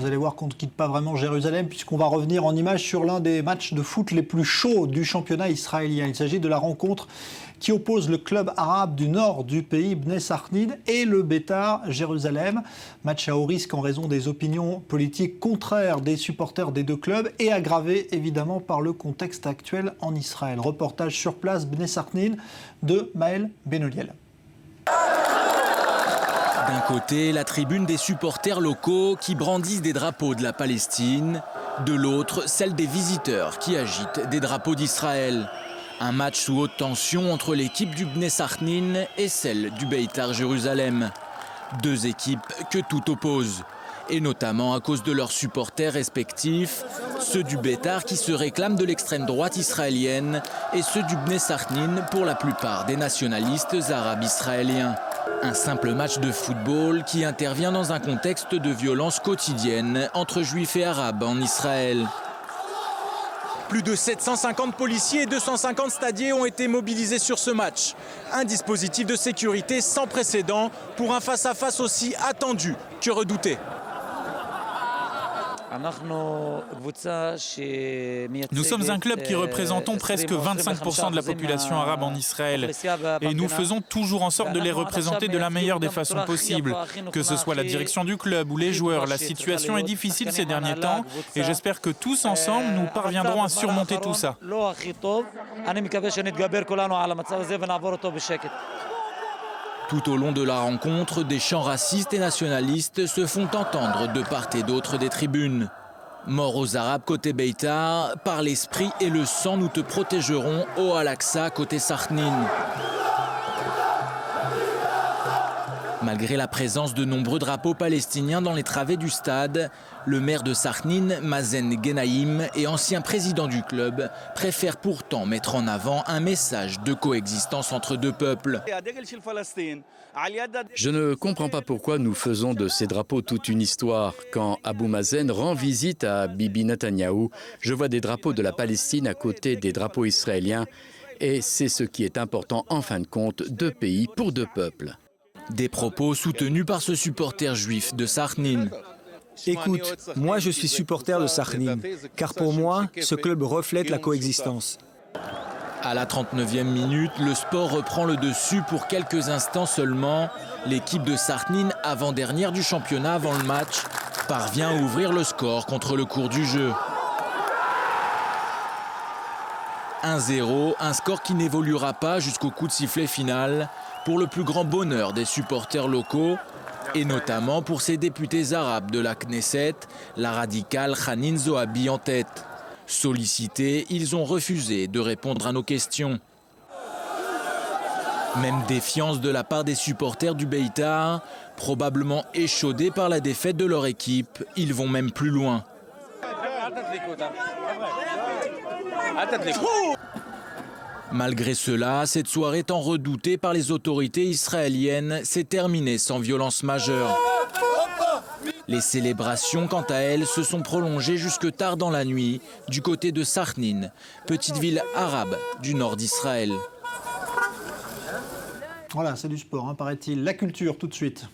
Vous allez voir qu'on ne quitte pas vraiment Jérusalem puisqu'on va revenir en images sur l'un des matchs de foot les plus chauds du championnat israélien. Il s'agit de la rencontre qui oppose le club arabe du nord du pays, Bnei Sakhnin, et le Beitar Jérusalem. Match à haut risque en raison des opinions politiques contraires des supporters des deux clubs et aggravé évidemment par le contexte actuel en Israël. Reportage sur place, Bnei Sakhnin, de Maël Benoliel. D'un côté, la tribune des supporters locaux qui brandissent des drapeaux de la Palestine. De l'autre, celle des visiteurs qui agitent des drapeaux d'Israël. Un match sous haute tension entre l'équipe du Bnei Sakhnin et celle du Beitar Jérusalem. Deux équipes que tout oppose. Et notamment à cause de leurs supporters respectifs, ceux du Beitar qui se réclament de l'extrême droite israélienne et ceux du Bnei Sakhnin pour la plupart des nationalistes arabes israéliens. Un simple match de football qui intervient dans un contexte de violence quotidienne entre juifs et arabes en Israël. Plus de 750 policiers et 250 stadiers ont été mobilisés sur ce match. Un dispositif de sécurité sans précédent pour un face-à-face aussi attendu que redouté. Nous sommes un club qui représentons presque 25% de la population arabe en Israël. Et nous faisons toujours en sorte de les représenter de la meilleure des façons possibles. Que ce soit la direction du club ou les joueurs, la situation est difficile ces derniers temps. Et j'espère que tous ensemble, nous parviendrons à surmonter tout ça. Tout au long de la rencontre, des chants racistes et nationalistes se font entendre de part et d'autre des tribunes. Mort aux Arabes côté Beitar, par l'esprit et le sang nous te protégerons au Al-Aqsa côté Sakhnin. Malgré la présence de nombreux drapeaux palestiniens dans les travées du stade, le maire de Sakhnin, Mazen Genaïm, et ancien président du club, préfère pourtant mettre en avant un message de coexistence entre deux peuples. Je ne comprends pas pourquoi nous faisons de ces drapeaux toute une histoire. Quand Abou Mazen rend visite à Bibi Netanyahou, je vois des drapeaux de la Palestine à côté des drapeaux israéliens. Et c'est ce qui est important en fin de compte, deux pays pour deux peuples. Des propos soutenus par ce supporter juif de Sakhnin. Écoute, moi je suis supporter de Sakhnin, car pour moi, ce club reflète la coexistence. À la 39e minute, le sport reprend le dessus pour quelques instants seulement. L'équipe de Sakhnin, avant-dernière du championnat avant le match, parvient à ouvrir le score contre le cours du jeu. 1-0, un score qui n'évoluera pas jusqu'au coup de sifflet final, pour le plus grand bonheur des supporters locaux, et notamment pour ces députés arabes de la Knesset, la radicale Hanin Zohabi en tête. Sollicités, ils ont refusé de répondre à nos questions. Même défiance de la part des supporters du Beitar, probablement échaudés par la défaite de leur équipe, ils vont même plus loin. Malgré cela, cette soirée tant redoutée par les autorités israéliennes s'est terminée sans violence majeure. Les célébrations, quant à elles, se sont prolongées jusque tard dans la nuit du côté de Sakhnin, petite ville arabe du nord d'Israël. Voilà, c'est du sport, hein, paraît-il. La culture, tout de suite.